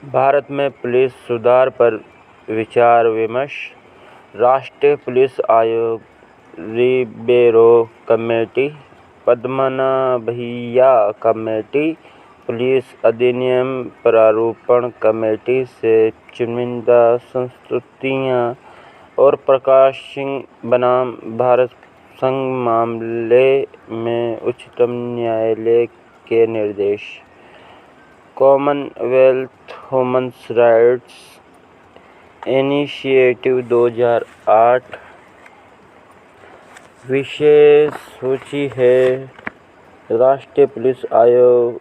भारत में पुलिस सुधार पर विचार विमर्श। राष्ट्रीय पुलिस आयोग, Ribeiro committee, Padmanabhaiah committee, police अधिनियम प्रारूपण कमेटी से चुनिंदा संस्तुतियां और प्रकाश सिंह बनाम भारत संघ मामले में उच्चतम न्यायालय के निर्देश। कॉमनवेल्थ ह्यूमन राइट्स इनिशिएटिव 2008 विशेष सूची है। राष्ट्रीय पुलिस आयोग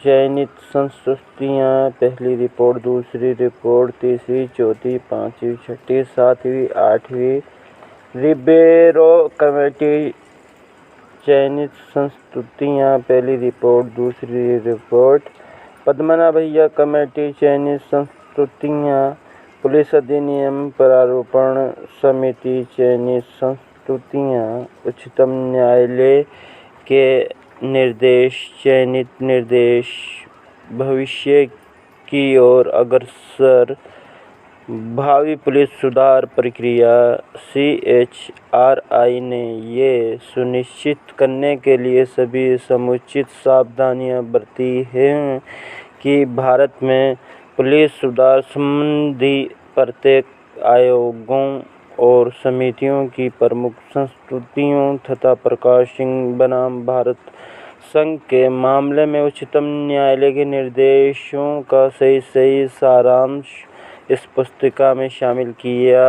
चयनित संस्तुतियां, पहली रिपोर्ट, दूसरी रिपोर्ट, तीसरी, चौथी, पांचवी, छठी, सातवीं, आठवीं। रिबेरो कमेटी चयनित संस्तुतियां, पहली रिपोर्ट, दूसरी रिपोर्ट। पद्मनाभैया कमेटी चयनित संस्तुतियां, पुलिस अधिनियम प्रारूपण समिति चयनित संस्तुतियां, उच्चतम न्यायालय के निर्देश। चयनित निर्देश भविष्य की ओर अग्रसर। भावी पुलिस सुधार प्रक्रिया। CHRI ने ये सुनिश्चित करने के लिए सभी समुचित सावधानियां बरती हैं कि भारत में पुलिस सुधार संबंधी प्रत्येक आयोगों और समितियों की प्रमुख संस्तुतियों तथा प्रकाश सिंह बनाम भारत संघ के मामले में उच्चतम न्यायालय के निर्देशों का सही सारांश इस पुस्तिका में शामिल किया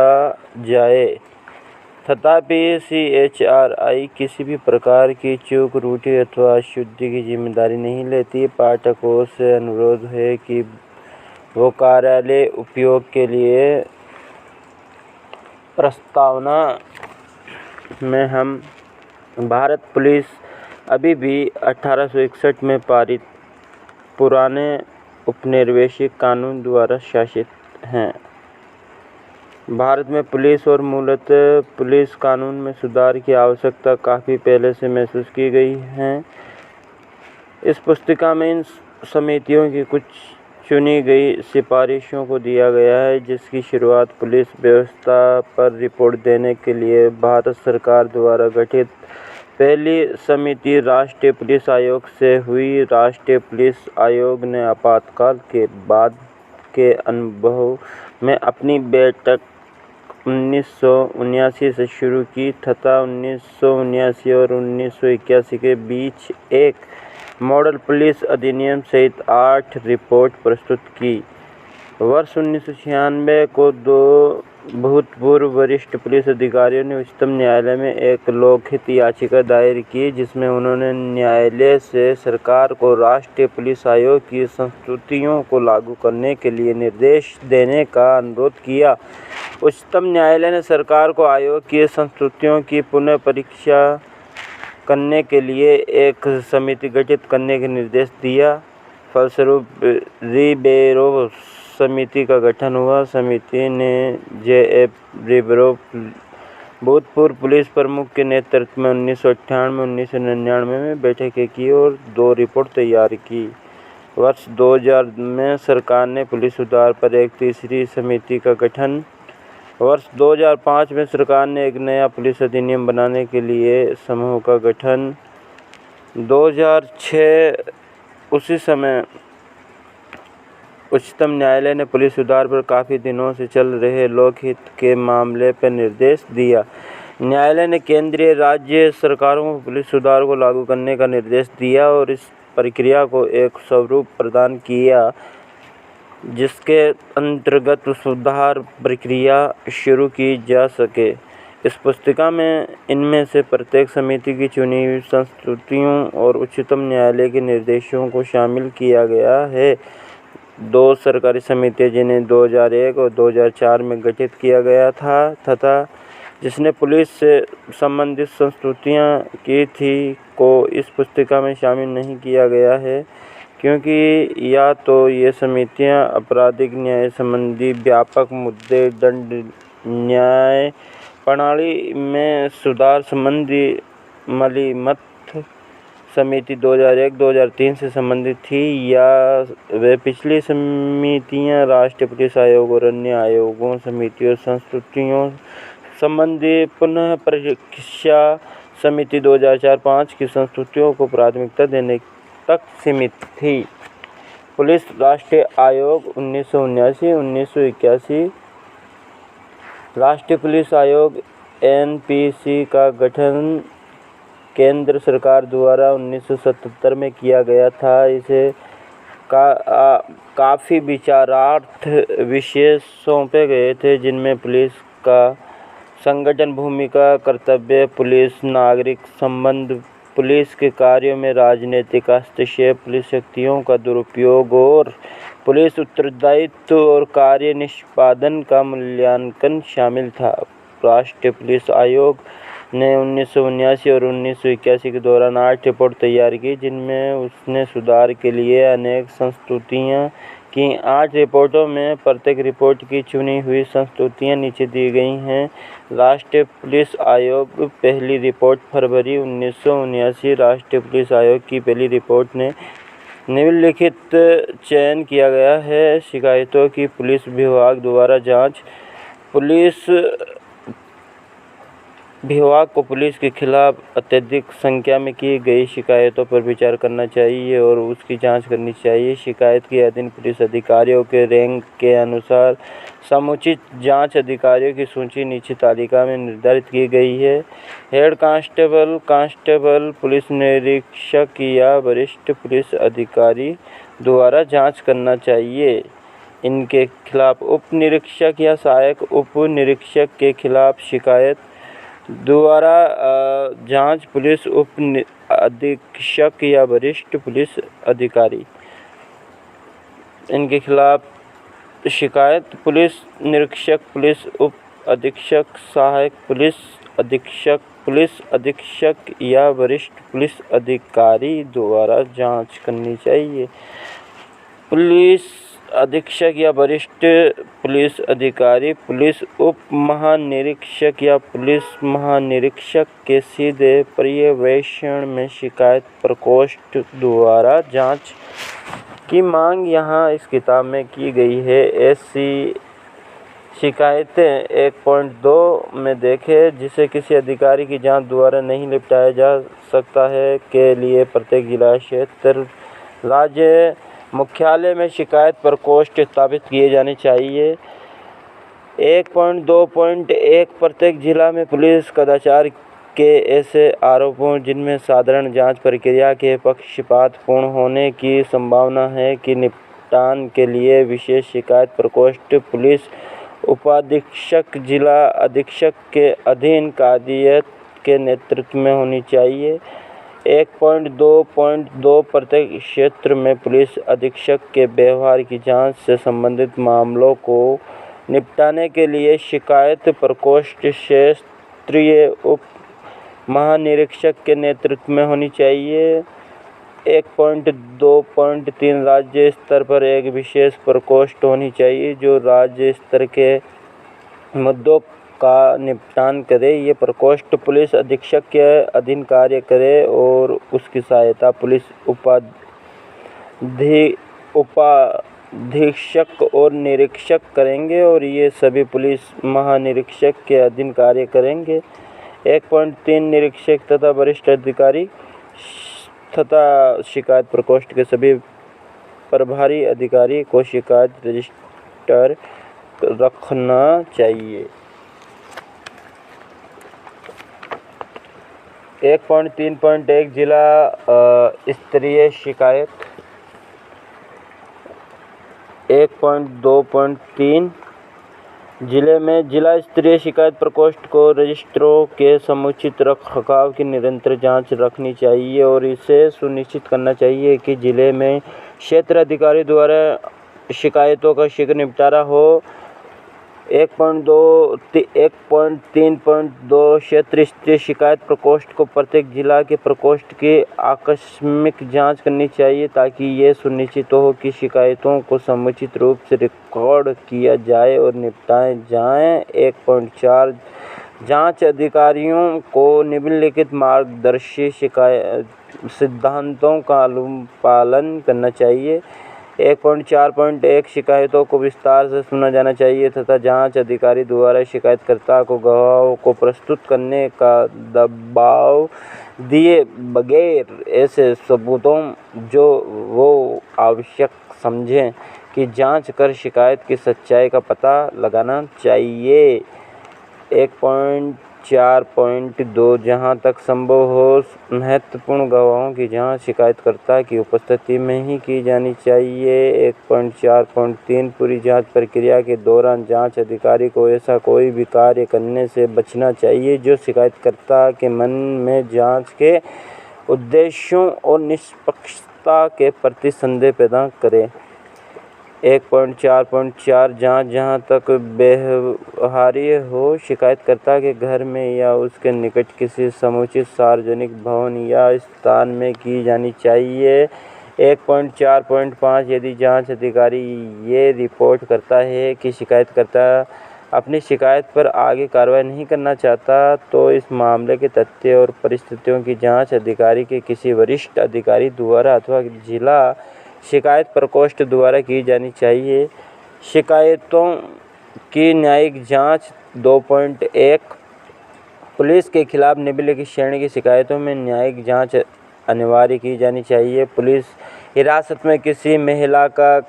जाए। तथापि CHRI किसी भी प्रकार की चूक, त्रुटि अथवा अशुद्धि की जिम्मेदारी नहीं लेती। पाठकों से अनुरोध है कि वो कार्यालय उपयोग के लिए प्रस्तावना में हम भारत पुलिस अभी भी 1861 में पारित पुराने औपनिवेशिक कानून द्वारा शासित हैं। भारत में पुलिस और मूलतः पुलिस कानून में सुधार की आवश्यकता काफ़ी पहले से महसूस की गई है। इस पुस्तिका में इन समितियों की कुछ चुनी गई सिफारिशों को दिया गया है, जिसकी शुरुआत पुलिस व्यवस्था पर रिपोर्ट देने के लिए भारत सरकार द्वारा गठित पहली समिति राष्ट्रीय पुलिस आयोग से हुई। राष्ट्रीय पुलिस आयोग ने आपातकाल के बाद के अनुभव में अपनी बैठक 1979 से शुरू की तथा 1979 और 1981 के बीच एक मॉडल पुलिस अधिनियम सहित 8 रिपोर्ट प्रस्तुत की। वर्ष 1996 को 2 भूतपूर्व वरिष्ठ पुलिस अधिकारियों ने उच्चतम न्यायालय में एक लोकहित याचिका दायर की, जिसमें उन्होंने न्यायालय से सरकार को राष्ट्रीय पुलिस आयोग की संस्तुतियों को लागू करने के लिए निर्देश देने का अनुरोध किया। उच्चतम न्यायालय ने सरकार को आयोग की संस्तुतियों की पुनः परीक्षा करने के लिए एक समिति गठित करने का निर्देश दिया। फलस्वरूप रिबेरो समिति का गठन हुआ। समिति ने JF रिबेरो, भूतपूर्व पुलिस प्रमुख के नेतृत्व में 1998-1999 में बैठकें की और 2 रिपोर्ट तैयार की। वर्ष 2000 में सरकार ने पुलिस सुधार पर एक तीसरी समिति का गठन। वर्ष 2005 में सरकार ने एक नया पुलिस अधिनियम बनाने के लिए समूह का गठन। 2006 उसी समय उच्चतम न्यायालय ने पुलिस सुधार पर काफ़ी दिनों से चल रहे लोकहित के मामले पर निर्देश दिया। न्यायालय ने केंद्रीय राज्य सरकारों को पुलिस सुधार को लागू करने का निर्देश दिया और इस प्रक्रिया को एक स्वरूप प्रदान किया जिसके अंतर्गत सुधार प्रक्रिया शुरू की जा सके। इस पुस्तिका में इनमें से प्रत्येक समिति की चुनी हुई संस्तुतियों और उच्चतम न्यायालय के निर्देशों को शामिल किया गया है। 2 सरकारी समितियां, जिन्हें 2001 और 2004 में गठित किया गया था तथा जिसने पुलिस से संबंधित संस्तुतियां की थी, को इस पुस्तिका में शामिल नहीं किया गया है, क्योंकि या तो ये समितियां आपराधिक न्याय संबंधी व्यापक मुद्दे, दंड न्याय प्रणाली में सुधार संबंधी मलिमत समिति 2001-2003 से संबंधित थी या वे पिछली समितियां राष्ट्रीय पुलिस आयोग और अन्य आयोगों, समितियों, संस्तुतियों संबंधी पुनः परीक्षा समिति 2004-05 की संस्तुतियों को प्राथमिकता देने तक सीमित थी। पुलिस राष्ट्रीय आयोग 1979-1981 राष्ट्रीय पुलिस आयोग (एनपीसी) का गठन केंद्र सरकार द्वारा 1977 में किया गया था। इसे काफ़ी विचारार्थ विषय सौंपे गए थे, जिनमें पुलिस का संगठन, भूमिका, कर्तव्य, पुलिस नागरिक संबंध, पुलिस के कार्यों में राजनीतिक हस्तक्षेप, पुलिस शक्तियों का दुरुपयोग और पुलिस उत्तरदायित्व और कार्य निष्पादन का मूल्यांकन शामिल था। राष्ट्रीय पुलिस आयोग ने 1979 और 1981 के दौरान 8 रिपोर्ट तैयार की, जिनमें उसने सुधार के लिए अनेक संस्तुतियां की। 8 रिपोर्टों में प्रत्येक रिपोर्ट की चुनी हुई संस्तुतियां नीचे दी गई हैं। राष्ट्रीय पुलिस आयोग पहली रिपोर्ट फरवरी 1979 राष्ट्रीय पुलिस आयोग की पहली रिपोर्ट ने निम्नलिखित चयन किया गया है। शिकायतों की पुलिस विभाग द्वारा जांच। पुलिस विभाग को पुलिस के खिलाफ अत्यधिक संख्या में की गई शिकायतों पर विचार करना चाहिए और उसकी जांच करनी चाहिए। शिकायत के अधीन पुलिस अधिकारियों के रैंक के अनुसार समुचित जांच अधिकारियों की सूची नीचे तालिका में निर्धारित की गई है। हेड कांस्टेबल, कांस्टेबल, पुलिस निरीक्षक या वरिष्ठ पुलिस अधिकारी द्वारा जांच करना चाहिए। इनके खिलाफ उप निरीक्षक या सहायक उप निरीक्षक के खिलाफ शिकायत द्वारा जांच पुलिस उप अधीक्षक या वरिष्ठ पुलिस अधिकारी, इनके खिलाफ शिकायत पुलिस निरीक्षक, पुलिस उप अधीक्षक, सहायक पुलिस अधीक्षक या वरिष्ठ पुलिस अधिकारी द्वारा जांच करनी चाहिए। पुलिस अधीक्षक या वरिष्ठ पुलिस अधिकारी, पुलिस उप महानिरीक्षक या पुलिस महानिरीक्षक के सीधे पर्यवेक्षण में शिकायत प्रकोष्ठ द्वारा जांच की मांग यहाँ इस किताब में की गई है। ऐसी शिकायतें 1.2 में देखें जिसे किसी अधिकारी की जांच द्वारा नहीं निपटाया जा सकता है, के लिए प्रत्येक जिला, क्षेत्र, राज्य मुख्यालय में शिकायत प्रकोष्ठ स्थापित किए जाने चाहिए। 1.2.1 प्रत्येक जिला में पुलिस कदाचार के ऐसे आरोपों जिनमें साधारण जांच प्रक्रिया के पक्षपातपूर्ण होने की संभावना है की निपटान के लिए विशेष शिकायत प्रकोष्ठ पुलिस उपाधीक्षक, जिला अधीक्षक के अधीन कादियत के नेतृत्व में होनी चाहिए। 1.2.2 प्रत्येक क्षेत्र में पुलिस अधीक्षक के व्यवहार की जांच से संबंधित मामलों को निपटाने के लिए शिकायत प्रकोष्ठ क्षेत्रीय उप महानिरीक्षक के नेतृत्व में होनी चाहिए। 1.2.3 राज्य स्तर पर एक विशेष प्रकोष्ठ होनी चाहिए जो राज्य स्तर के मुद्दों का निपटान करे। ये प्रकोष्ठ पुलिस अधीक्षक के अधीन कार्य करे और उसकी सहायता पुलिस उपाधीक्षक और निरीक्षक करेंगे और ये सभी पुलिस महानिरीक्षक के अधीन कार्य करेंगे। 1.3 निरीक्षक तथा वरिष्ठ अधिकारी तथा शिकायत प्रकोष्ठ के सभी प्रभारी अधिकारी को शिकायत रजिस्टर रखना चाहिए। 1.3.1 जिला स्तरीय शिकायत। 1.2.3 जिले में जिला स्तरीय शिकायत प्रकोष्ठ को रजिस्टरों के समुचित रखरखाव की निरंतर जांच रखनी चाहिए और इसे सुनिश्चित करना चाहिए कि जिले में क्षेत्र अधिकारी द्वारा शिकायतों का शीघ्र निपटारा हो। 1.3.2 क्षेत्र स्तरीय शिकायत प्रकोष्ठ को प्रत्येक जिला के प्रकोष्ठ की आकस्मिक जांच करनी चाहिए ताकि ये सुनिश्चित हो कि शिकायतों को समुचित रूप से रिकॉर्ड किया जाए और निपटाए जाएं। 1.4 जांच अधिकारियों को निम्नलिखित मार्गदर्शी सिद्धांतों का पालन करना चाहिए। 1.4.1 शिकायतों को विस्तार से सुना जाना चाहिए तथा जांच अधिकारी द्वारा शिकायतकर्ता को गवाहों को प्रस्तुत करने का दबाव दिए बगैर ऐसे सबूतों जो वो आवश्यक समझें की जांच कर शिकायत की सच्चाई का पता लगाना चाहिए। 1.4.2 जहां तक संभव हो महत्वपूर्ण गवाहों की जांच शिकायतकर्ता की उपस्थिति में ही की जानी चाहिए। 1.4.3 पूरी जांच प्रक्रिया के दौरान जांच अधिकारी को ऐसा कोई भी कार्य करने से बचना चाहिए जो शिकायतकर्ता के मन में जांच के उद्देश्यों और निष्पक्षता के प्रति संदेह पैदा करे। 1.4.4 जांच जहां तक व्यवहार्य हो शिकायतकर्ता के घर में या उसके निकट किसी समुचित सार्वजनिक भवन या स्थान में की जानी चाहिए। 1.4.5 यदि जांच अधिकारी ये रिपोर्ट करता है कि शिकायतकर्ता अपनी शिकायत पर आगे कार्रवाई नहीं करना चाहता तो इस मामले के तथ्य और परिस्थितियों की जांच अधिकारी के किसी वरिष्ठ अधिकारी द्वारा अथवा जिला शिकायत प्रकोष्ठ द्वारा की जानी चाहिए। शिकायतों की न्यायिक जांच 2.1 पुलिस के खिलाफ निम्नलिखित श्रेणी की शिकायतों में न्यायिक जांच अनिवार्य की जानी चाहिए। पुलिस हिरासत में किसी महिला का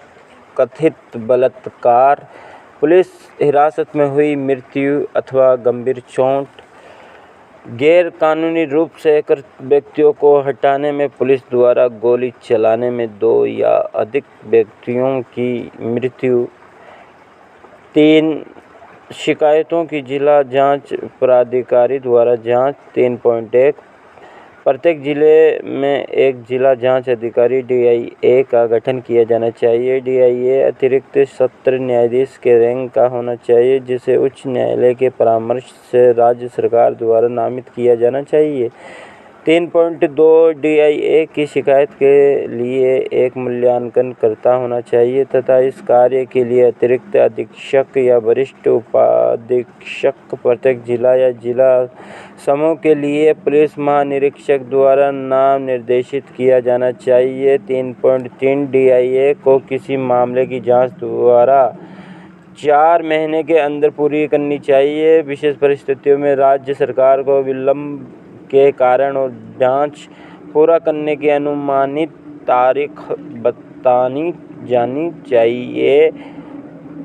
कथित बलात्कार, पुलिस हिरासत में हुई मृत्यु अथवा गंभीर चोट, गैर कानूनी रूप से एक व्यक्तियों को हटाने में पुलिस द्वारा गोली चलाने में 2 या अधिक व्यक्तियों की मृत्यु। 3 शिकायतों की जिला जांच प्राधिकारी द्वारा जांच। 3.1 प्रत्येक जिले में एक जिला जांच अधिकारी DIA का गठन किया जाना चाहिए। DIA अतिरिक्त सत्र न्यायाधीश के रैंक का होना चाहिए जिसे उच्च न्यायालय के परामर्श से राज्य सरकार द्वारा नामित किया जाना चाहिए। 3.2 DIA की शिकायत के लिए एक मूल्यांकनकर्ता होना चाहिए तथा इस कार्य के लिए अतिरिक्त अधीक्षक या वरिष्ठ उपाधीक्षक प्रत्येक जिला या जिला समूह के लिए पुलिस महानिरीक्षक द्वारा नाम निर्देशित किया जाना चाहिए। 3.3 DIA को किसी मामले की जांच द्वारा 4 महीने के अंदर पूरी करनी चाहिए। विशेष परिस्थितियों में राज्य सरकार को विलंब के कारण और जांच पूरा करने की अनुमानित तारीख बतानी जानी चाहिए।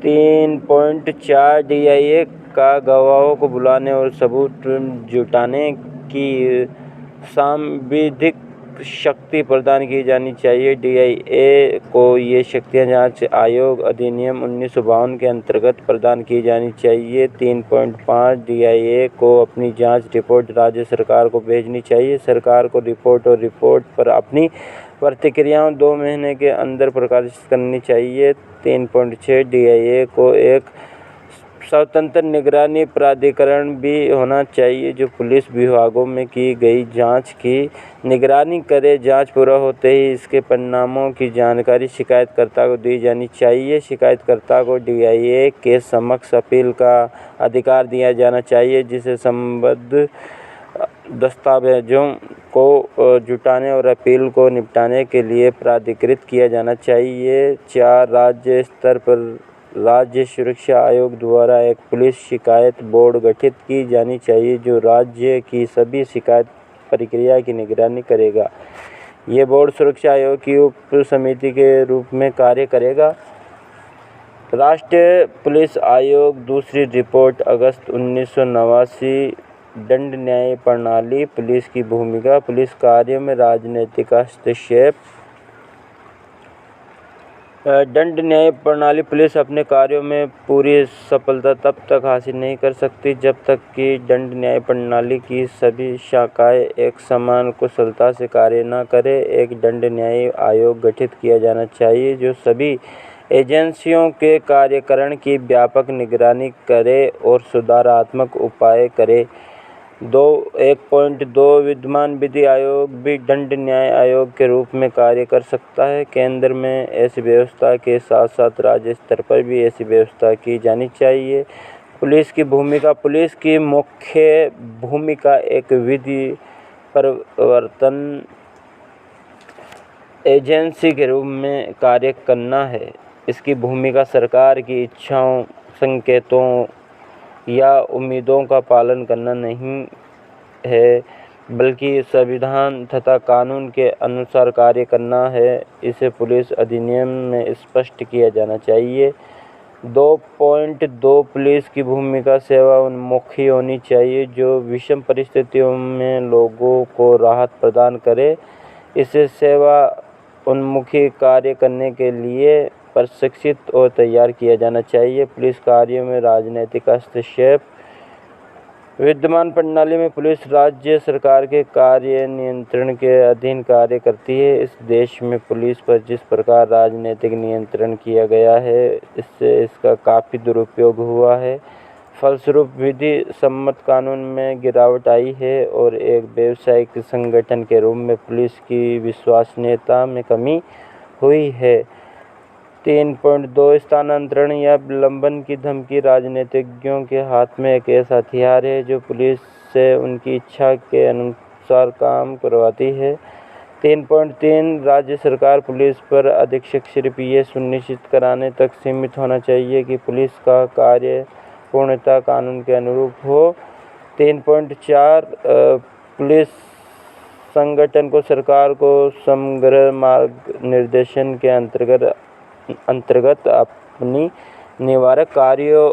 3.4 DIA का गवाहों को बुलाने और सबूत जुटाने की सांविधिक शक्ति प्रदान की जानी चाहिए। DIA को ये शक्तियां जांच आयोग अधिनियम 1952 के अंतर्गत प्रदान की जानी चाहिए। 3.5 DIA को अपनी जांच रिपोर्ट राज्य सरकार को भेजनी चाहिए। सरकार को रिपोर्ट और रिपोर्ट पर अपनी प्रतिक्रियाएं 2 महीने के अंदर प्रकाशित करनी चाहिए। 3.6 DIA को एक स्वतंत्र निगरानी प्राधिकरण भी होना चाहिए जो पुलिस विभागों में की गई जांच की निगरानी करे। जांच पूरा होते ही इसके परिणामों की जानकारी शिकायतकर्ता को दी जानी चाहिए। शिकायतकर्ता को DIA के समक्ष अपील का अधिकार दिया जाना चाहिए जिसे संबद्ध दस्तावेजों को जुटाने और अपील को निपटाने के लिए प्राधिकृत किया जाना चाहिए। 4 राज्य स्तर पर राज्य सुरक्षा आयोग द्वारा एक पुलिस शिकायत बोर्ड गठित की जानी चाहिए जो राज्य की सभी शिकायत प्रक्रिया की निगरानी करेगा। ये बोर्ड सुरक्षा आयोग की उप समिति के रूप में कार्य करेगा। राष्ट्रीय पुलिस आयोग दूसरी रिपोर्ट अगस्त 1989 दंड न्याय प्रणाली पुलिस की भूमिका पुलिस कार्यों में राजनीतिक हस्तक्षेप। दंड न्याय प्रणाली पुलिस अपने कार्यों में पूरी सफलता तब तक हासिल नहीं कर सकती जब तक कि दंड न्याय प्रणाली की सभी शाखाएं एक समान कुशलता से कार्य न करें। एक दंड न्याय आयोग गठित किया जाना चाहिए जो सभी एजेंसियों के कार्यकरण की व्यापक निगरानी करे और सुधारात्मक उपाय करे। 1.2 विद्यमान विधि आयोग भी दंड न्याय आयोग के रूप में कार्य कर सकता है। केंद्र में ऐसी व्यवस्था के साथ साथ राज्य स्तर पर भी ऐसी व्यवस्था की जानी चाहिए। पुलिस की भूमिका। पुलिस की मुख्य भूमिका एक विधि प्रवर्तन एजेंसी के रूप में कार्य करना है। इसकी भूमिका सरकार की इच्छाओं, संकेतों या उम्मीदों का पालन करना नहीं है, बल्कि संविधान तथा कानून के अनुसार कार्य करना है। इसे पुलिस अधिनियम में स्पष्ट किया जाना चाहिए। 2.2 पुलिस की भूमिका सेवा उन्मुखी होनी चाहिए, जो विषम परिस्थितियों में लोगों को राहत प्रदान करे। इसे सेवा उन्मुखी कार्य करने के लिए प्रशिक्षित और तैयार किया जाना चाहिए। पुलिस कार्यों में राजनीतिक हस्तक्षेप। विद्यमान प्रणाली में पुलिस राज्य सरकार के कार्य नियंत्रण के अधीन कार्य करती है। इस देश में पुलिस पर जिस प्रकार राजनीतिक नियंत्रण किया गया है, इससे इसका काफ़ी दुरुपयोग हुआ है। फलस्वरूप विधि सम्मत कानून में गिरावट आई है और एक व्यावसायिक संगठन के रूप में पुलिस की विश्वसनीयता में कमी हुई है। 3.2 स्थानांतरण या विलंबन की धमकी राजनीतिज्ञों के हाथ में एक ऐसा हथियार है जो पुलिस से उनकी इच्छा के अनुसार काम करवाती है। 3.3 राज्य सरकार पुलिस पर अधीक्षक सिर्फ ये सुनिश्चित कराने तक सीमित होना चाहिए कि पुलिस का कार्य पूर्णतः कानून के अनुरूप हो। 3.4 पुलिस संगठन को सरकार को समग्र मार्गनिर्देशन के अंतर्गत अपनी निवारक कार्यों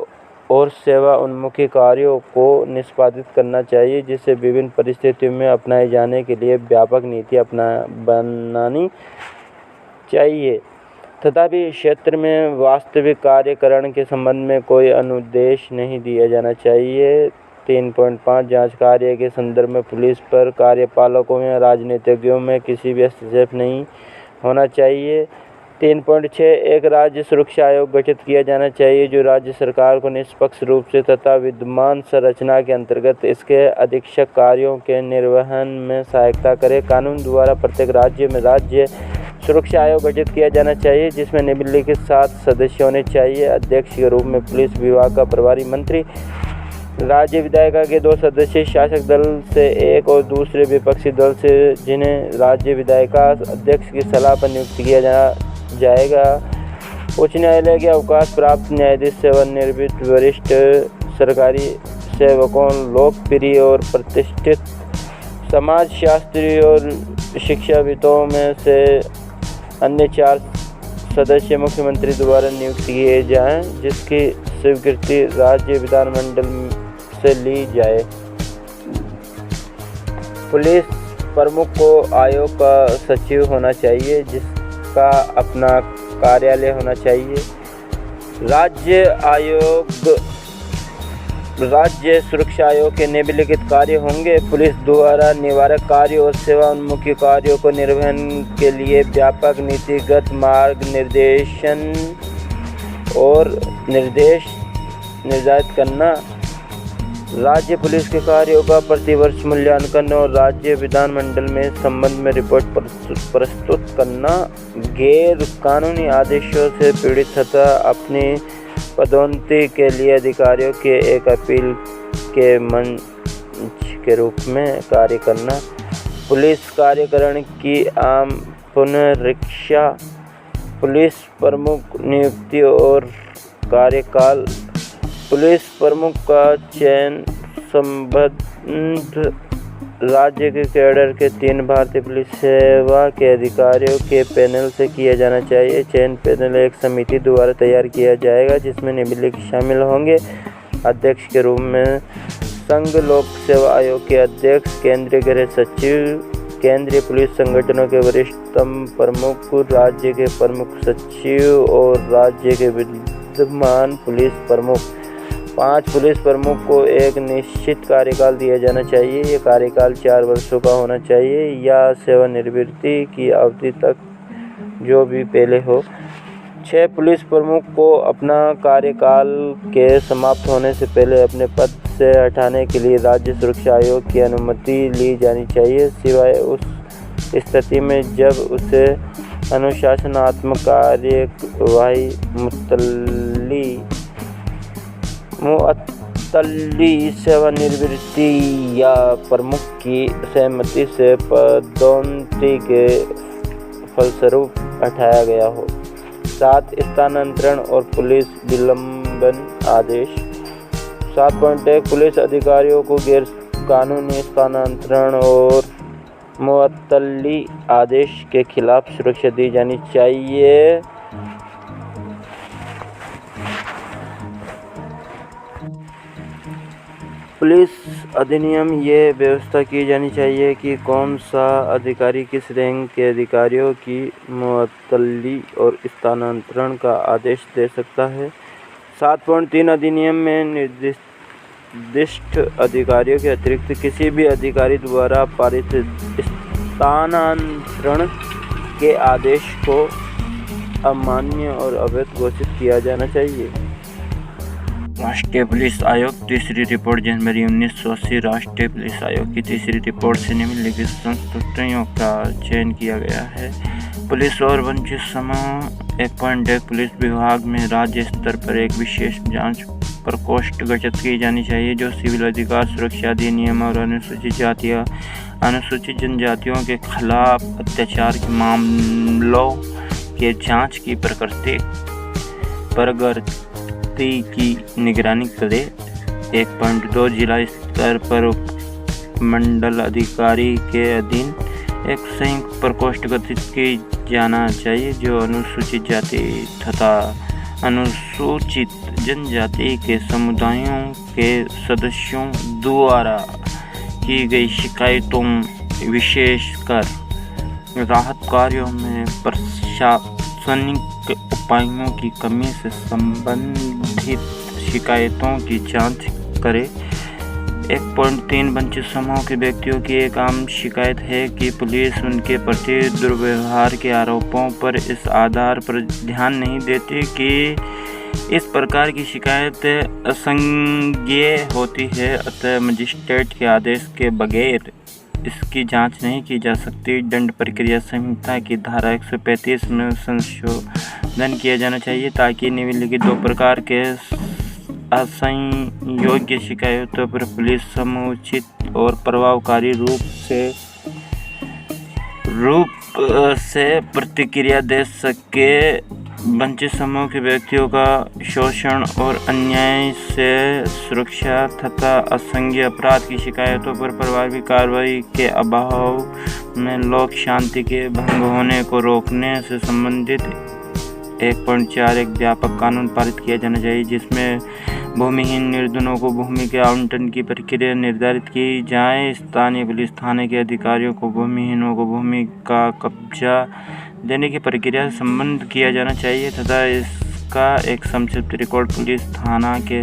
और सेवा उन्मुखी कार्यों को निष्पादित करना चाहिए, जिसे विभिन्न परिस्थितियों में अपनाए जाने के लिए व्यापक नीति बनानी चाहिए। तथापि क्षेत्र में वास्तविक कार्यकरण के संबंध में कोई अनुदेश नहीं दिया जाना चाहिए। 3.5 जांच कार्य के संदर्भ में पुलिस पर कार्यपालकों या राजनीतिज्ञों में किसी भी हस्तक्षेप नहीं होना चाहिए। 3.6 एक राज्य सुरक्षा आयोग गठित किया जाना चाहिए, जो राज्य सरकार को निष्पक्ष रूप से तथा विद्यमान संरचना के अंतर्गत इसके अधीक्षक कार्यों के निर्वहन में सहायता करे। कानून द्वारा प्रत्येक राज्य में राज्य सुरक्षा आयोग गठित किया जाना चाहिए, जिसमें निम्नलिखित 7 सदस्य होने चाहिए। अध्यक्ष के रूप में पुलिस विभाग का प्रभारी मंत्री, राज्य विधायिका के 2 सदस्य शासक दल से 1 और दूसरे विपक्षी दल से, जिन्हें राज्य विधायिका अध्यक्ष की सलाह पर नियुक्त किया जाएगा। उच्च न्यायालय के अवकाश प्राप्त न्यायाधीश, सेवानिवृत्त वरिष्ठ सरकारी सेवकों, लोकप्रिय और प्रतिष्ठित समाजशास्त्री और शिक्षाविदों में से अन्य 4 सदस्य मुख्यमंत्री द्वारा नियुक्त किए जाएं, जिसकी स्वीकृति राज्य विधानमंडल से ली जाए। पुलिस प्रमुख को आयोग का सचिव होना चाहिए, जिसका अपना कार्यालय होना चाहिए। राज्य सुरक्षा आयोग के निम्नलिखित कार्य होंगे। पुलिस द्वारा निवारक कार्य और सेवा उन्मुखी कार्यों को निर्वहन के लिए व्यापक नीतिगत मार्ग निर्देशन और निर्देश निर्धारित करना। राज्य पुलिस के कार्यों का प्रतिवर्ष मूल्यांकन और राज्य विधानमंडल में संबंध में रिपोर्ट प्रस्तुत करना। गैर कानूनी आदेशों से पीड़ित तथा अपनी पदोन्नति के लिए अधिकारियों के एक अपील के मंच के रूप में कार्य करना। पुलिस कार्यकरण की आम पुनरीक्षा। पुलिस प्रमुख नियुक्ति और कार्यकाल। पुलिस प्रमुख का चयन संबद्ध राज्य के कैडर के 3 भारतीय पुलिस सेवा के अधिकारियों के पैनल से किया जाना चाहिए। चयन पैनल एक समिति द्वारा तैयार किया जाएगा, जिसमें निम्नलिखित शामिल होंगे। अध्यक्ष के रूप में संघ लोक सेवा आयोग के अध्यक्ष, केंद्रीय गृह सचिव, केंद्रीय पुलिस संगठनों के वरिष्ठतम प्रमुख, राज्य के प्रमुख सचिव और राज्य के विद्यमान पुलिस प्रमुख। 5 पुलिस प्रमुख को एक निश्चित कार्यकाल दिया जाना चाहिए। ये कार्यकाल 4 वर्षों का होना चाहिए या सेवानिवृत्ति की अवधि तक, जो भी पहले हो। 6 पुलिस प्रमुख को अपना कार्यकाल के समाप्त होने से पहले अपने पद से हटाने के लिए राज्य सुरक्षा आयोग की अनुमति ली जानी चाहिए, सिवाय उस स्थिति में जब उसे अनुशासनात्मक कार्यवाही मुअत्तली सेवानिवृत्ति या प्रमुख की सहमति से पदोन्नति के फलस्वरूप हटाया गया हो। 7 स्थानांतरण और पुलिस विलंबन आदेश। 7.1 पुलिस अधिकारियों को गैर कानूनी स्थानांतरण और मुअत्तली आदेश के खिलाफ सुरक्षा दी जानी चाहिए। पुलिस अधिनियम ये व्यवस्था की जानी चाहिए कि कौन सा अधिकारी किस रैंक के अधिकारियों की मुअत्तली और स्थानांतरण का आदेश दे सकता है। 7.3 अधिनियम में निर्दिष्ट अधिकारियों के अतिरिक्त किसी भी अधिकारी द्वारा पारित स्थानांतरण के आदेश को अमान्य और अवैध घोषित किया जाना चाहिए। राष्ट्रीय पुलिस आयोग तीसरी रिपोर्ट जनवरी 1980 राष्ट्रीय पुलिस आयोग की तीसरी रिपोर्ट से निम्नलिखित संस्तुतियों का चयन किया गया है। पुलिस और वंचित समूह 1.1 पुलिस विभाग में राज्य स्तर पर एक विशेष जांच प्रकोष्ठ गठित की जानी चाहिए जो सिविल अधिकार सुरक्षा अधिनियम और अनुसूचित जनजातियों के खिलाफ अत्याचार के मामलों के जांच की प्रगति की निगरानी करे। 1.2 जिला स्तर पर उपमंडल अधिकारी के अधीन एक संयुक्त प्रकोष्ठ गठित की जाना चाहिए जो अनुसूचित जाति तथा अनुसूचित जनजाति के समुदायों के सदस्यों द्वारा की गई शिकायतों विशेषकर राहत कार्यों में प्रशासनिक उपायों की कमी से संबंधित शिकायतों की जांच करे। 1.3 वंचित समूह के व्यक्तियों की एक आम शिकायत है कि पुलिस उनके प्रति दुर्व्यवहार के आरोपों पर इस आधार पर ध्यान नहीं देती कि इस प्रकार की शिकायत असंज्ञेय होती है, अतः मजिस्ट्रेट के आदेश के बगैर इसकी जांच नहीं की जा सकती। दंड प्रक्रिया संहिता की धारा 135 में संशोधन किया जाना चाहिए ताकि निम्नलिखित 2 प्रकार के असंयोग्य शिकायतों पर पुलिस समुचित और प्रभावकारी रूप से प्रतिक्रिया दे सके। वंचित समूह के व्यक्तियों का शोषण और अन्याय से सुरक्षा तथा असंज्ञेय अपराध की शिकायतों पर प्रभावी कार्रवाई के अभाव में लोक शांति के भंग होने को रोकने से संबंधित 1.4 एक व्यापक कानून पारित किया जाना चाहिए जिसमें भूमिहीन निर्धनों को भूमि के आवंटन की प्रक्रिया निर्धारित की जाए। स्थानीय पुलिस थाने के अधिकारियों को भूमिहीनों को भूमि का कब्जा देने की प्रक्रिया से संबद्ध किया जाना चाहिए तथा इसका एक संक्षिप्त रिकॉर्ड पुलिस थाना के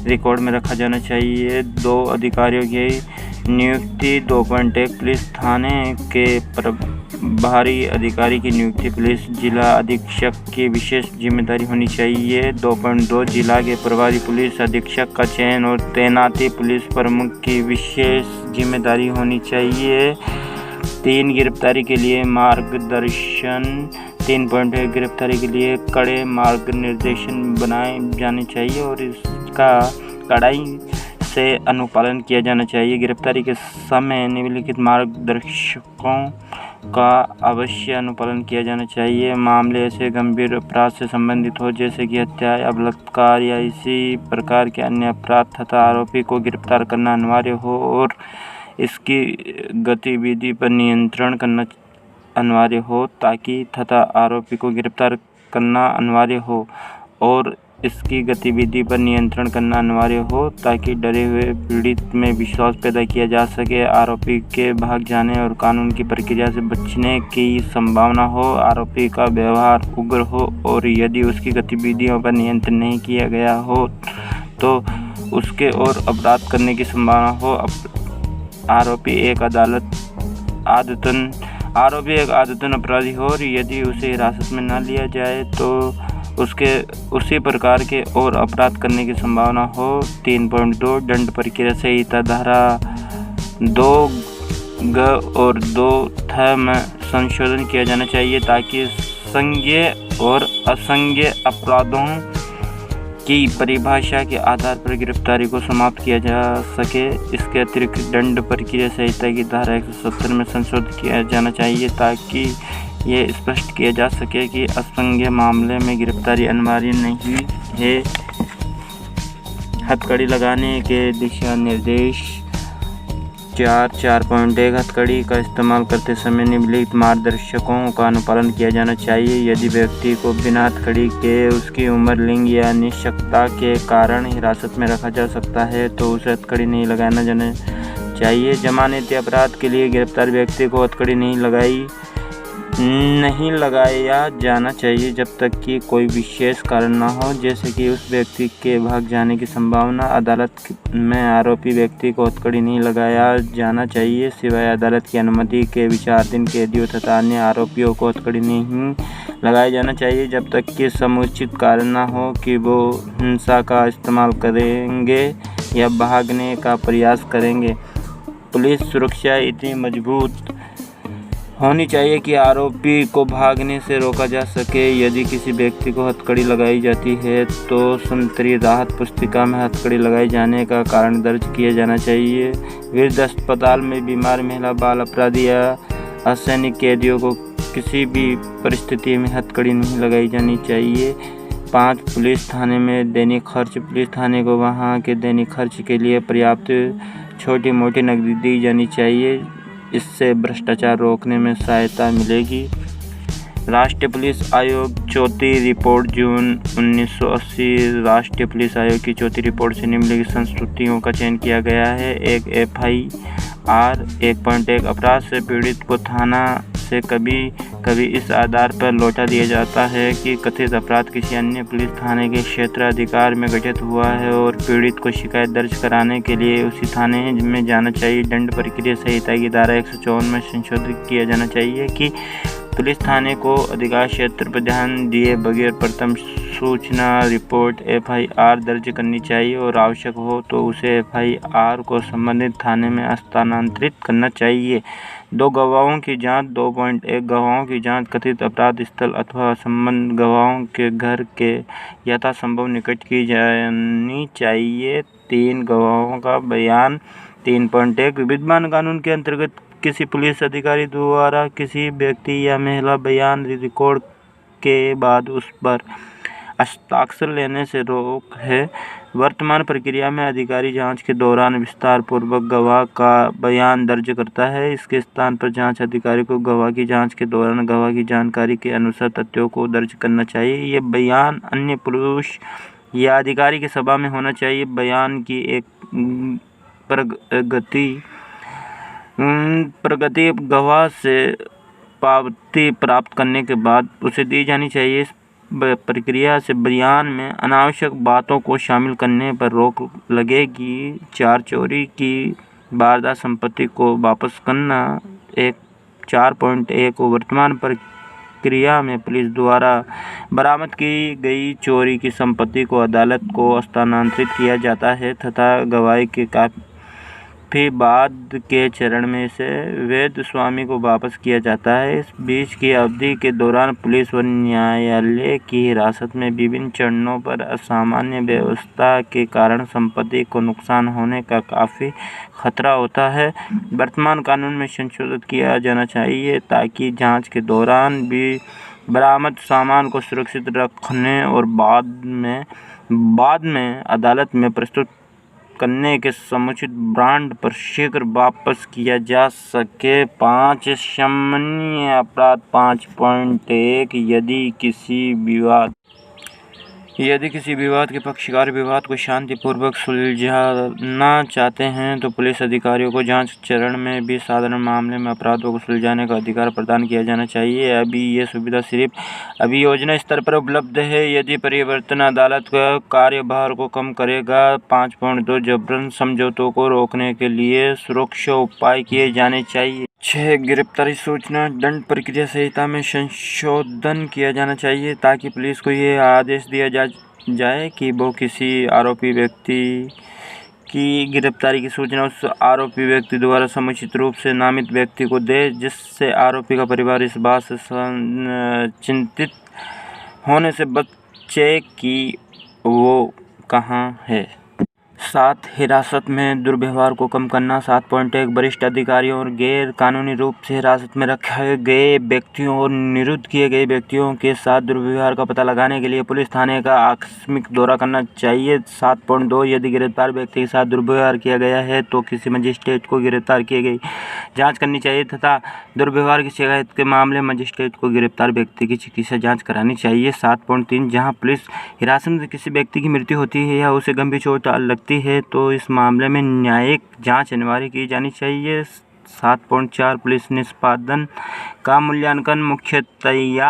रिकॉर्ड में रखा जाना चाहिए। 2 अधिकारियों की नियुक्ति। 2.1 पुलिस थाने के प्रभारी अधिकारी की नियुक्ति पुलिस जिला अधीक्षक की विशेष जिम्मेदारी होनी चाहिए। 2.2 जिला के प्रभारी पुलिस अधीक्षक का चयन और तैनाती पुलिस प्रमुख की विशेष जिम्मेदारी होनी चाहिए। 3 गिरफ्तारी के लिए मार्गदर्शन। 3.1 गिरफ्तारी के लिए कड़े मार्ग निर्देशन बनाए जाने चाहिए और इसका कड़ाई से अनुपालन किया जाना चाहिए। गिरफ्तारी के समय निम्नलिखित मार्गदर्शकों का अवश्य अनुपालन किया जाना चाहिए। मामले ऐसे गंभीर अपराध से संबंधित हो जैसे कि हत्या या बलात्कार या इसी प्रकार के अन्य अपराध तथा आरोपी को गिरफ्तार करना अनिवार्य हो और इसकी गतिविधि पर नियंत्रण करना अनिवार्य हो ताकि तथा आरोपी को गिरफ्तार करना अनिवार्य हो और इसकी गतिविधि पर नियंत्रण करना अनिवार्य हो ताकि डरे हुए पीड़ित में विश्वास पैदा किया जा सके, आरोपी के भाग जाने और कानून की प्रक्रिया से बचने की संभावना हो, आरोपी का व्यवहार उग्र हो और यदि उसकी गतिविधियों पर नियंत्रण नहीं किया गया हो तो उसके और अपराध करने की संभावना हो। आरोपी एक आदतन अपराधी हो और यदि उसे हिरासत में न लिया जाए तो उसके उसी प्रकार के और अपराध करने की संभावना हो। 3.2 दंड प्रक्रिया संहिता धारा 2 और 2 में संशोधन किया जाना चाहिए ताकि संज्ञेय और असंज्ञेय अपराधों की परिभाषा के आधार पर गिरफ्तारी को समाप्त किया जा सके। इसके अतिरिक्त दंड प्रक्रिया संहिता की धारा 170 में संशोधन किया जाना चाहिए ताकि ये स्पष्ट किया जा सके कि असंज्ञेय मामले में गिरफ्तारी अनिवार्य नहीं है। हथकड़ी लगाने के दिशा निर्देश 4.1 हथकड़ी का इस्तेमाल करते समय निम्नलिखित मार्गदर्शकों का अनुपालन किया जाना चाहिए। यदि व्यक्ति को बिना हथकड़ी के उसकी उम्र, लिंग या निःशक्तता के कारण हिरासत में रखा जा सकता है तो उसे हथकड़ी नहीं लगाना जाना चाहिए। जमानती अपराध के लिए गिरफ्तार व्यक्ति को हथकड़ी नहीं लगाया जाना चाहिए जब तक कि कोई विशेष कारण न हो, जैसे कि उस व्यक्ति के भाग जाने की संभावना। अदालत में आरोपी व्यक्ति को हथकड़ी नहीं लगाया जाना चाहिए सिवाय अदालत की अनुमति के। विचाराधीन कैदियों तथा अन्य आरोपियों को हथकड़ी नहीं लगाया जाना चाहिए जब तक कि समुचित कारण न हो कि वो हिंसा का इस्तेमाल करेंगे या भागने का प्रयास करेंगे। पुलिस सुरक्षा इतनी मजबूत होनी चाहिए कि आरोपी को भागने से रोका जा सके। यदि किसी व्यक्ति को हथकड़ी लगाई जाती है तो संतरी राहत पुस्तिका में हथकड़ी लगाए जाने का कारण दर्ज किया जाना चाहिए। वृद्ध अस्पताल में बीमार महिला, बाल अपराधी या असैनिक कैदियों को किसी भी परिस्थिति में हथकड़ी नहीं लगाई जानी चाहिए। 5 पुलिस थाने में दैनिक खर्च। पुलिस थाने को वहाँ के दैनिक खर्च के लिए पर्याप्त छोटी मोटी नकदी दी जानी चाहिए। इससे भ्रष्टाचार रोकने में सहायता मिलेगी। राष्ट्रीय पुलिस आयोग चौथी रिपोर्ट जून 1980। राष्ट्रीय पुलिस आयोग की चौथी रिपोर्ट से निम्नलिखित संस्तुतियों का चयन किया गया है। एक FIR 1.1 अपराध से पीड़ित को थाना से कभी कभी इस आधार पर लौटा दिया जाता है कि कथित अपराध किसी अन्य पुलिस थाने के क्षेत्र अधिकार में घटित हुआ है और पीड़ित को शिकायत दर्ज कराने के लिए उसी थाने में जाना चाहिए। दंड प्रक्रिया संहिता की धारा 154 में संशोधित किया जाना चाहिए कि पुलिस थाने को अधिकार क्षेत्र पर ध्यान दिए बगैर प्रथम सूचना रिपोर्ट FIR दर्ज करनी चाहिए और आवश्यक हो तो उसे FIR को संबंधित थाने में हस्तांतरित करना चाहिए। 2 गवाहों की जांच। 2.1 गवाहों की जांच कथित अपराध स्थल अथवा संबंध गवाहों के घर के यथासंभव निकट की जानी चाहिए। 3 गवाहों का बयान। 3.1 विद्यमान कानून के अंतर्गत किसी पुलिस अधिकारी द्वारा किसी व्यक्ति या महिला बयान रिकॉर्ड के बाद उस पर हस्ताक्षर लेने से रोक है। वर्तमान प्रक्रिया में अधिकारी जांच के दौरान विस्तार पूर्वक गवाह का बयान दर्ज करता है। इसके स्थान पर जांच अधिकारी को गवाह की जांच के दौरान गवाह की जानकारी के अनुसार तथ्यों को दर्ज करना चाहिए। ये बयान अन्य पुरुष या अधिकारी की सभा में होना चाहिए। बयान की एक प्रगति गवाह से पावती प्राप्त करने के बाद उसे दी जानी चाहिए। इस प्रक्रिया से बयान में अनावश्यक बातों को शामिल करने पर रोक लगेगी। 4 चोरी की वारदात संपत्ति को वापस करना। 4.1 वर्तमान प्रक्रिया में पुलिस द्वारा बरामद की गई चोरी की संपत्ति को अदालत को हस्तांतरित किया जाता है तथा गवाही के काफी बाद के चरण में इसे वैध स्वामी को वापस किया जाता है। इस बीच की अवधि के दौरान पुलिस व न्यायालय की हिरासत में विभिन्न चरणों पर असामान्य व्यवस्था के कारण संपत्ति को नुकसान होने का काफ़ी खतरा होता है। वर्तमान कानून में संशोधित किया जाना चाहिए ताकि जांच के दौरान भी बरामद सामान को सुरक्षित रखने और बाद में अदालत में प्रस्तुत करने के समुचित ब्रांड पर शीघ्र वापस किया जा सके। 5 सामान्य अपराध। 5.1 यदि किसी विवाद के पक्षकार विवाद को शांतिपूर्वक सुलझाना चाहते हैं तो पुलिस अधिकारियों को जांच चरण में भी साधारण मामले में अपराधों को सुलझाने का अधिकार प्रदान किया जाना चाहिए। अभी ये सुविधा सिर्फ अभियोजन स्तर पर उपलब्ध है। यदि परिवर्तन अदालत का कार्यभार को कम करेगा। 5.2 जबरन समझौतों को रोकने के लिए सुरक्षा उपाय किए जाने चाहिए। 6 गिरफ्तारी सूचना। दंड प्रक्रिया संहिता में संशोधन किया जाना चाहिए ताकि पुलिस को ये आदेश दिया जाए कि वो किसी आरोपी व्यक्ति की गिरफ्तारी की सूचना उस आरोपी व्यक्ति द्वारा समुचित रूप से नामित व्यक्ति को दे, जिससे आरोपी का परिवार इस बात से चिंतित होने से बचे कि वो कहाँ है। 7. हिरासत में दुर्व्यवहार को कम करना। 7.1 वरिष्ठ अधिकारियों और गैर कानूनी रूप से हिरासत में रखे गए व्यक्तियों और निरुद्ध किए गए व्यक्तियों के साथ दुर्व्यवहार का पता लगाने के लिए पुलिस थाने का आकस्मिक दौरा करना चाहिए। 7.2 यदि गिरफ्तार व्यक्ति के साथ दुर्व्यवहार किया गया है तो किसी मजिस्ट्रेट को गिरफ्तार किए गई जाँच करनी चाहिए तथा दुर्व्यवहार की शिकायत के मामले मजिस्ट्रेट को गिरफ्तार व्यक्ति की चिकित्सा जाँच करानी चाहिए। 7.3 जहाँ पुलिस हिरासत में किसी व्यक्ति की मृत्यु होती है या उसे गंभीर चोट लगती है तो इस मामले में न्यायिक जांच अनिवार्य की जानी चाहिए। 7.4 पुलिस निष्पादन का मूल्यांकन मुख्यतया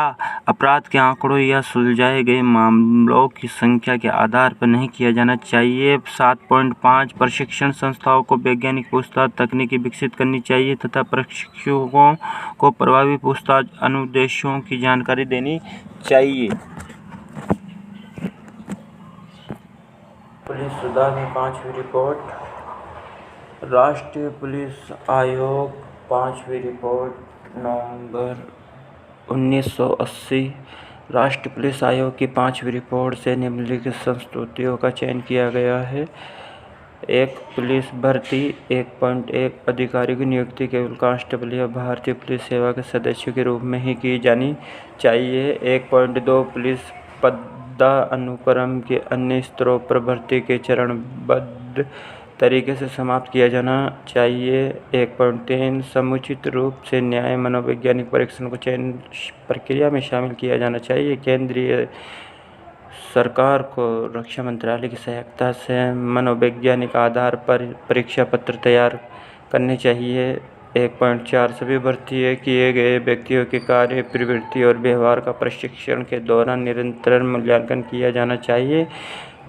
अपराध के आंकड़ों या सुलझाए गए मामलों की संख्या के आधार पर नहीं किया जाना चाहिए। 7.5 प्रशिक्षण संस्थाओं को वैज्ञानिक पूछताछ तकनीकी विकसित करनी चाहिए तथा प्रशिक्षुओं को प्रभावी पूछताछ अनुदेशों की जानकारी देनी चाहिए। पुलिस सुधार में 5वीं रिपोर्ट। राष्ट्रीय पुलिस आयोग 5वीं रिपोर्ट नवंबर 1980। राष्ट्रीय पुलिस आयोग की 5वीं रिपोर्ट से निम्नलिखित संस्तुतियों का चयन किया गया है। 1. पुलिस भर्ती। 1.1 अधिकारी की नियुक्ति केवल कांस्टेबल या भारतीय पुलिस सेवा के सदस्यों के रूप में ही की जानी चाहिए। 1.2 पुलिस पदानुक्रम के अन्य स्तरों पर भर्ती के चरणबद्ध तरीके से समाप्त किया जाना चाहिए। 1.3 समुचित रूप से न्याय मनोवैज्ञानिक परीक्षण को चयन प्रक्रिया में शामिल किया जाना चाहिए। केंद्रीय सरकार को रक्षा मंत्रालय की सहायता से मनोवैज्ञानिक आधार पर परीक्षा पत्र तैयार करने चाहिए। 1.4 सभी भर्ती किए गए व्यक्तियों के कार्य प्रवृत्ति और व्यवहार का प्रशिक्षण के दौरान निरंतर मूल्यांकन किया जाना चाहिए।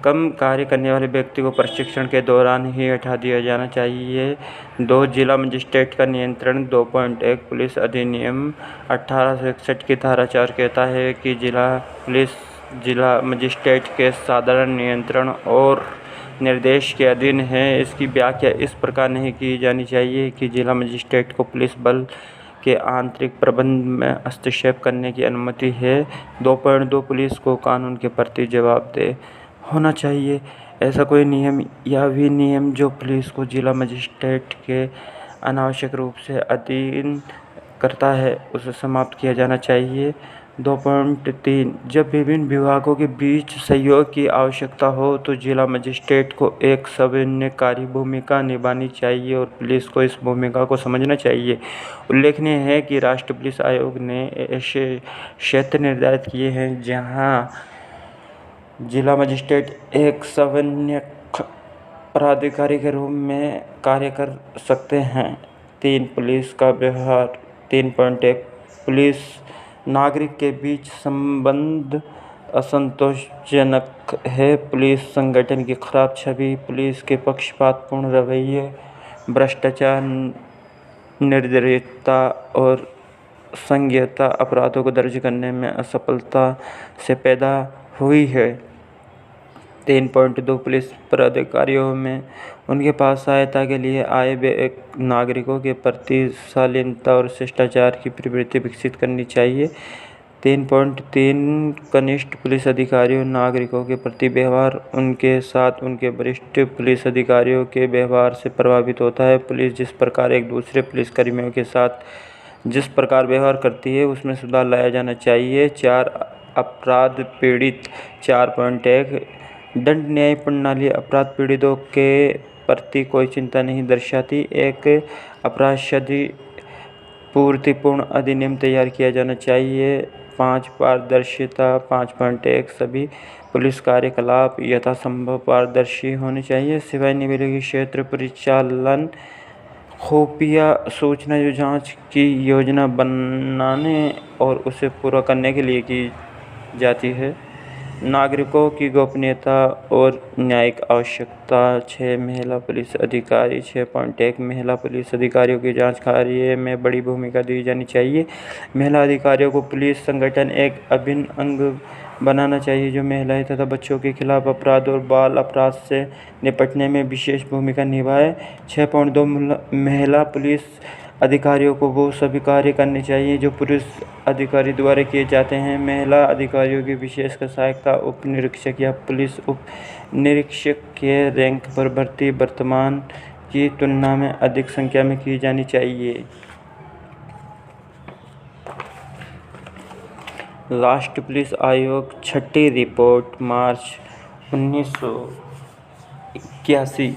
कम कार्य करने वाले व्यक्ति को प्रशिक्षण के दौरान ही हटा दिया जाना चाहिए। 2. जिला मजिस्ट्रेट का नियंत्रण। 2.1 पुलिस अधिनियम 1861 की धारा 4 कहता है कि जिला मजिस्ट्रेट के साधारण नियंत्रण और निर्देश के अधीन है। इसकी व्याख्या इस प्रकार नहीं की जानी चाहिए कि जिला मजिस्ट्रेट को पुलिस बल के आंतरिक प्रबंध में हस्तक्षेप करने की अनुमति है। 2.2 पुलिस को कानून के प्रति जवाबदेह होना चाहिए। ऐसा कोई नियम या विनियम जो पुलिस को जिला मजिस्ट्रेट के अनावश्यक रूप से अधीन करता है उसे समाप्त किया जाना चाहिए। 2.3 जब विभिन्न विभागों के बीच सहयोग की आवश्यकता हो तो जिला मजिस्ट्रेट को एक समन्वयकारी भूमिका निभानी चाहिए और पुलिस को इस भूमिका को समझना चाहिए। उल्लेखनीय है कि राष्ट्रीय पुलिस आयोग ने ऐसे क्षेत्र निर्धारित किए हैं जहां जिला मजिस्ट्रेट एक समन्वयक पदाधिकारी के रूप में कार्य कर सकते हैं। 3. पुलिस का व्यवहार। 3.1 पुलिस नागरिक के बीच संबंध असंतोषजनक है। पुलिस संगठन की खराब छवि, पुलिस के पक्षपातपूर्ण रवैये, भ्रष्टाचार, निर्दयता और संज्ञेयता अपराधों को दर्ज करने में असफलता से पैदा हुई है। 3.2 पुलिस पदाधिकारियों में उनके पास सहायता के लिए आए नागरिकों के प्रति शालीनता और शिष्टाचार की प्रवृत्ति विकसित करनी चाहिए। 3.3 कनिष्ठ पुलिस अधिकारियों नागरिकों के प्रति व्यवहार उनके साथ उनके वरिष्ठ पुलिस अधिकारियों के व्यवहार से प्रभावित होता है। पुलिस जिस प्रकार एक दूसरे पुलिसकर्मियों के साथ जिस प्रकार व्यवहार करती है उसमें सुधार लाया जाना चाहिए। 4. अपराध पीड़ित। 4.1 दंड न्याय प्रणाली अपराध पीड़ितों के प्रति कोई चिंता नहीं दर्शाती। एक अपराध क्षतिपूर्तिपूर्ण अधिनियम तैयार किया जाना चाहिए। 5. पारदर्शिता। 5.1 सभी पुलिस कार्यकलाप यथासंभव पारदर्शी होने चाहिए सिवाय निम्नलिखित क्षेत्र परिचालन खुफिया सूचना जो जांच की योजना बनाने और उसे पूरा करने के लिए की जाती है। नागरिकों की गोपनीयता और न्यायिक आवश्यकता। 6. महिला पुलिस अधिकारी। 6.1 महिला पुलिस अधिकारियों की जांच कार्य में बड़ी भूमिका दी जानी चाहिए। महिला अधिकारियों को पुलिस संगठन एक अभिन्न अंग बनाना चाहिए जो महिलाएं तथा बच्चों के खिलाफ अपराध और बाल अपराध से निपटने में विशेष भूमिका निभाए। 6.2 महिला पुलिस अधिकारियों को वो सभी कार्य करने चाहिए जो पुरुष अधिकारी द्वारा किए जाते हैं। महिला अधिकारियों की विशेषकर सहायक उप निरीक्षक या पुलिस उप निरीक्षक के रैंक पर भर्ती वर्तमान की तुलना में अधिक संख्या में की जानी चाहिए। राष्ट्रीय पुलिस आयोग छठी रिपोर्ट मार्च 1981।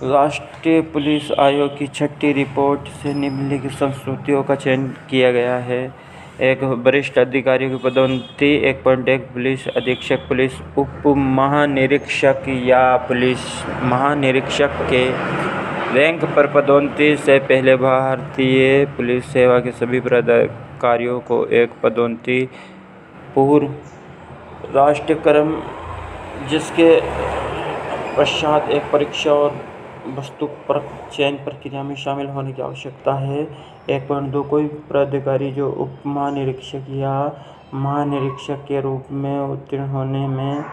राष्ट्रीय पुलिस आयोग की छठी रिपोर्ट से निम्नलिखित संस्तुतियों का चयन किया गया है। एक, वरिष्ठ अधिकारियों की पदोन्नति 1.1 पुलिस अधीक्षक पुलिस उप महानिरीक्षक या पुलिस महानिरीक्षक के रैंक पर पदोन्नति से पहले भारतीय पुलिस सेवा के सभी पदाधिकारियों को एक पदोन्नति पूर्व राष्ट्रीय क्रम जिसके पश्चात एक परीक्षा और वस्तुपरक चयन प्रक्रिया में शामिल होने की आवश्यकता है। 1.2 कोई पदाधिकारी जो उप महानिरीक्षक या महानिरीक्षक के रूप में उत्तीर्ण होने में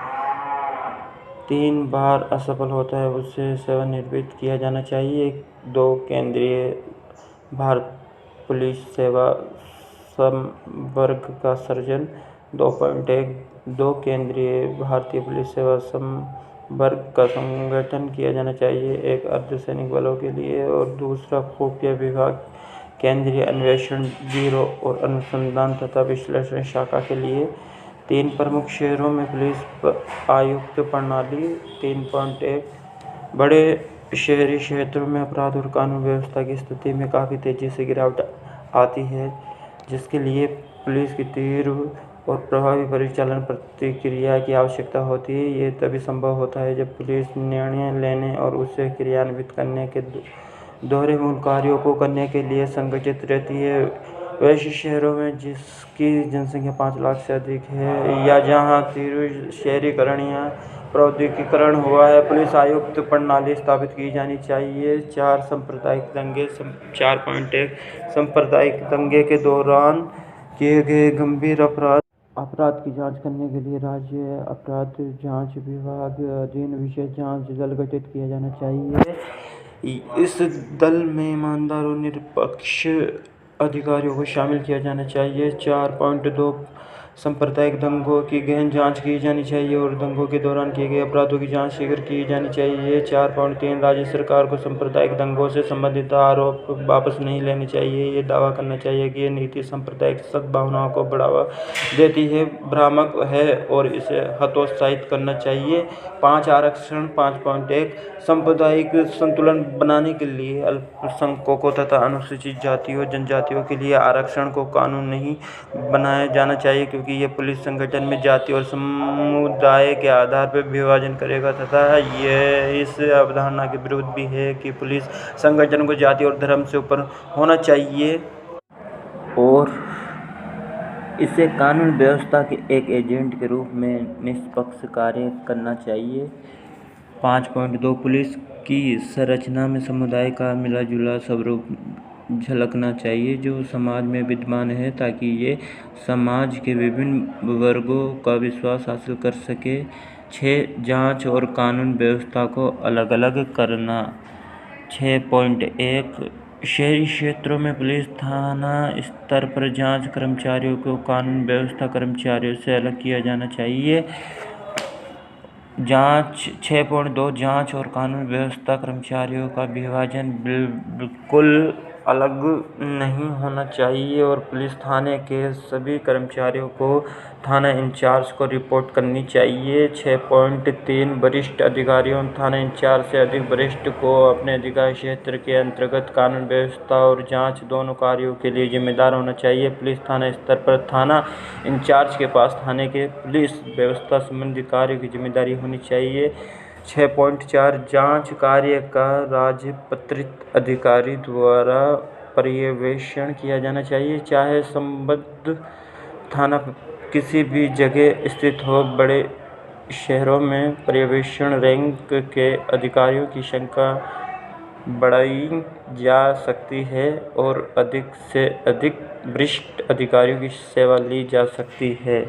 3 बार असफल होता है उसे सेवानिवृत्त किया जाना चाहिए। 2 केंद्रीय भारत पुलिस सेवा संवर्ग का सृजन। 2.1 2 केंद्रीय भारतीय पुलिस सेवा वर्ग का संगठन किया जाना चाहिए, एक अर्धसैनिक बलों के लिए और दूसरा खुफिया विभाग, केंद्रीय अन्वेषण ब्यूरो और अनुसंधान तथा विश्लेषण शाखा के लिए। 3 प्रमुख शहरों में पुलिस आयुक्त प्रणाली। 3.1 बड़े शहरी क्षेत्रों में अपराध और कानून व्यवस्था की स्थिति में काफ़ी तेज़ी से गिरावट आती है, जिसके लिए पुलिस की तीव्र और प्रभावी परिचालन प्रतिक्रिया की आवश्यकता होती है। ये तभी संभव होता है जब पुलिस निर्णय लेने और उसे क्रियान्वित करने के दोहरे मूल कार्यों को करने के लिए संगठित रहती है। वैसे शहरों में जिसकी जनसंख्या 5 लाख से अधिक है या जहां तीव्र शहरीकरण या प्रौद्योगिकीकरण हुआ है, पुलिस आयुक्त प्रणाली स्थापित की जानी चाहिए। 4 सांप्रदायिक दंगे। 4.1 सांप्रदायिक दंगे के दौरान किए गए गंभीर अपराध की जांच करने के लिए राज्य अपराध जांच विभाग अधीन विशेष जांच दल गठित किया जाना चाहिए। इस दल में ईमानदार और निष्पक्ष अधिकारियों को शामिल किया जाना चाहिए। 4.2 सांप्रदायिक दंगों की गहन जांच की जानी चाहिए और दंगों के दौरान किए गए अपराधों की जांच शीघ्र की जानी चाहिए। 4.3 राज्य सरकार को सांप्रदायिक दंगों से संबंधित आरोप वापस नहीं लेने चाहिए। ये दावा करना चाहिए कि ये नीति सांप्रदायिक सद्भावनाओं को बढ़ावा देती है, भ्रामक है और इसे हतोत्साहित करना चाहिए। 5 आरक्षण। 5.1 सांप्रदायिक संतुलन बनाने के लिए अल्पसंख्यकों तथा अनुसूचित जातियों जनजातियों के लिए आरक्षण को कानून नहीं बनाया जाना चाहिए, क्योंकि यह पुलिस संगठन में जाति और समुदाय के आधार पर विभाजन करेगा तथा यह इस अवधारणा के विरुद्ध भी है कि पुलिस संगठन को जाति और धर्म से ऊपर होना चाहिए और इसे कानून व्यवस्था के एक एजेंट के रूप में निष्पक्ष कार्य करना चाहिए। 5.2 पुलिस की संरचना में समुदाय का मिला-जुला स्वरूप झलकना चाहिए जो समाज में विद्यमान है, ताकि ये समाज के विभिन्न वर्गों का विश्वास हासिल कर सके। 6 जांच और कानून व्यवस्था को अलग अलग करना। 6.1 शहरी क्षेत्रों में पुलिस थाना स्तर पर जांच कर्मचारियों को कानून व्यवस्था कर्मचारियों से अलग किया जाना चाहिए। जांच 6.2 जांच और कानून व्यवस्था कर्मचारियों का विभाजन बिल्कुल अलग नहीं होना चाहिए और पुलिस थाने के सभी कर्मचारियों को थाना इंचार्ज को रिपोर्ट करनी चाहिए। 6.3 वरिष्ठ अधिकारियों थाना इंचार्ज से अधिक वरिष्ठ को अपने अधिकार क्षेत्र के अंतर्गत कानून व्यवस्था और जांच दोनों कार्यों के लिए जिम्मेदार होना चाहिए। पुलिस थाना स्तर पर थाना इंचार्ज के पास थाने के पुलिस व्यवस्था संबंधी कार्यों की जिम्मेदारी होनी चाहिए। 6.4 जांच कार्य का राजपत्रित अधिकारी द्वारा पर्यवेक्षण किया जाना चाहिए, चाहे संबद्ध थाना किसी भी जगह स्थित हो। बड़े शहरों में पर्यवेक्षण रैंक के अधिकारियों की संख्या बढ़ाई जा सकती है और अधिक से अधिक वरिष्ठ अधिकारियों की सेवा ली जा सकती है।